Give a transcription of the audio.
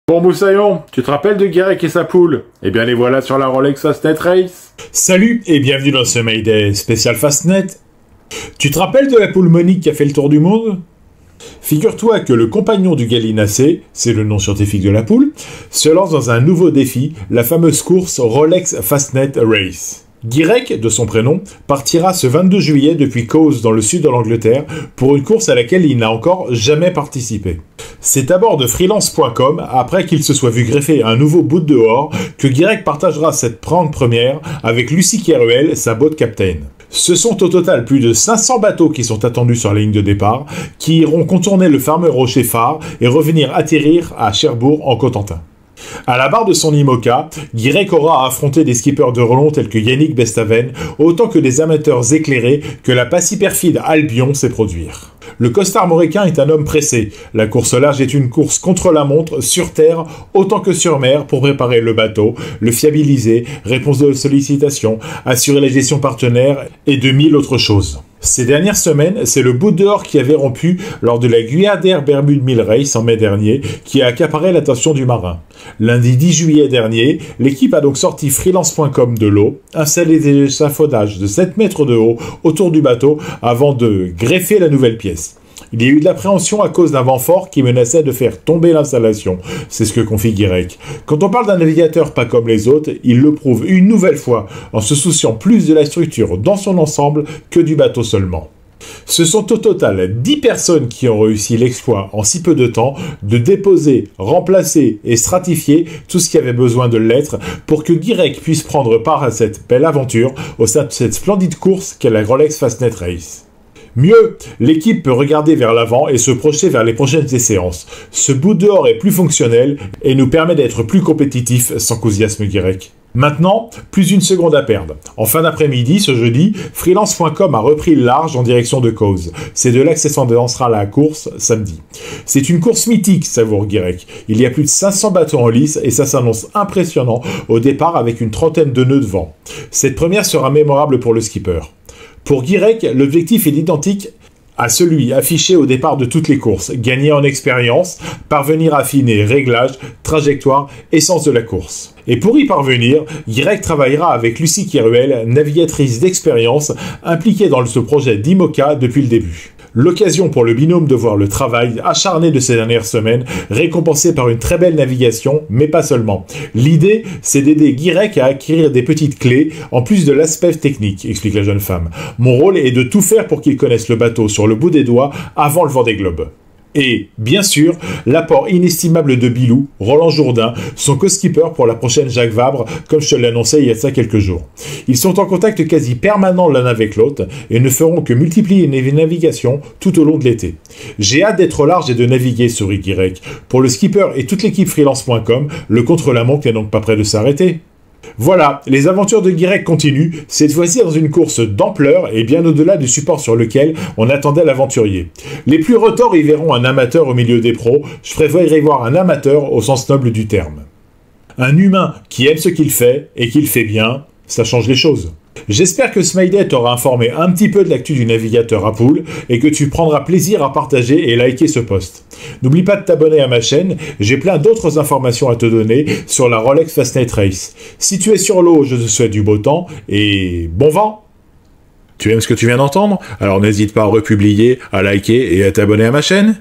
Bon Moussaillon, tu te rappelles de Guirec et sa poule? Eh bien les voilà sur la Rolex Fastnet Race. Salut et bienvenue dans ce Mayday spécial Fastnet. Tu te rappelles de la poule Monique qui a fait le tour du monde? Figure-toi que le compagnon du gallinacé, c'est le nom scientifique de la poule, se lance dans un nouveau défi, la fameuse course Rolex Fastnet Race. Guirec, de son prénom, partira ce 22 juillet depuis Cowes dans le sud de l'Angleterre pour une course à laquelle il n'a encore jamais participé. C'est à bord de freelance.com, après qu'il se soit vu greffer un nouveau bout de dehors, que Guirec partagera cette première avec Lucie Kerouel, sa boat captain. Ce sont au total plus de 500 bateaux qui sont attendus sur la ligne de départ, qui iront contourner le fameux rocher phare et revenir atterrir à Cherbourg en Cotentin. À la barre de son IMOCA, Guirec aura à affronter des skippers de renom tels que Yannick Bestaven, autant que des amateurs éclairés que la pas si perfide Albion sait produire. Le costarmoricain est un homme pressé. La course au large est une course contre la montre, sur terre, autant que sur mer, pour préparer le bateau, le fiabiliser, réponse de sollicitation, assurer la gestion partenaire et de mille autres choses. Ces dernières semaines, c'est le bout dehors qui avait rompu lors de la Guyadère Bermude Mill Race en mai dernier, qui a accaparé l'attention du marin. Lundi 10 juillet dernier, l'équipe a donc sorti freelance.com de l'eau, installé des échafaudages de 7 mètres de haut autour du bateau avant de greffer la nouvelle pièce. Il y a eu de l'appréhension à cause d'un vent fort qui menaçait de faire tomber l'installation. C'est ce que confie Guirec. Quand on parle d'un navigateur pas comme les autres, il le prouve une nouvelle fois en se souciant plus de la structure dans son ensemble que du bateau seulement. Ce sont au total 10 personnes qui ont réussi l'exploit en si peu de temps de déposer, remplacer et stratifier tout ce qui avait besoin de l'être pour que Guirec puisse prendre part à cette belle aventure au sein de cette splendide course qu'est la Rolex Fastnet Race. Mieux, l'équipe peut regarder vers l'avant et se projeter vers les prochaines séances. Ce bout dehors est plus fonctionnel et nous permet d'être plus compétitifs sans qu'enthousiasme Guirec. Maintenant, plus une seconde à perdre. En fin d'après-midi, ce jeudi, freelance.com a repris le large en direction de Cowes. C'est de là que s'élancera la course samedi. C'est une course mythique, savoure Guirec. Il y a plus de 500 bateaux en lice et ça s'annonce impressionnant au départ avec une trentaine de nœuds de vent. Cette première sera mémorable pour le skipper. Pour Guirec, l'objectif est identique à celui affiché au départ de toutes les courses. Gagner en expérience, parvenir à affiner réglage, trajectoire et sens de la course. Et pour y parvenir, Guirec travaillera avec Lucie Kerouel, navigatrice d'expérience, impliquée dans ce projet d'IMOCA depuis le début. L'occasion pour le binôme de voir le travail acharné de ces dernières semaines, récompensé par une très belle navigation, mais pas seulement. L'idée, c'est d'aider Guirec à acquérir des petites clés, en plus de l'aspect technique, explique la jeune femme. Mon rôle est de tout faire pour qu'il connaisse le bateau sur le bout des doigts avant le Vendée Globe. Et, bien sûr, l'apport inestimable de Bilou, Roland Jourdain, son co-skipper pour la prochaine Jacques Vabre, comme je te l'annonçais il y a de ça quelques jours. Ils sont en contact quasi permanent l'un avec l'autre et ne feront que multiplier les navigations tout au long de l'été. J'ai hâte d'être au large et de naviguer, sourit Guirec. Pour le skipper et toute l'équipe freelance.com, le contre-la-montre n'est donc pas prêt de s'arrêter. Voilà, les aventures de Guirec continuent, cette fois-ci dans une course d'ampleur et bien au-delà du support sur lequel on attendait l'aventurier. Les plus retors y verront un amateur au milieu des pros, je préférerais y voir un amateur au sens noble du terme. Un humain qui aime ce qu'il fait et qu'il fait bien, ça change les choses. J'espère que ce Mayday t'aura informé un petit peu de l'actu du navigateur à poule et que tu prendras plaisir à partager et liker ce post. N'oublie pas de t'abonner à ma chaîne, j'ai plein d'autres informations à te donner sur la Rolex Fastnet Race. Si tu es sur l'eau, je te souhaite du beau temps et bon vent! Tu aimes ce que tu viens d'entendre? Alors n'hésite pas à republier, à liker et à t'abonner à ma chaîne.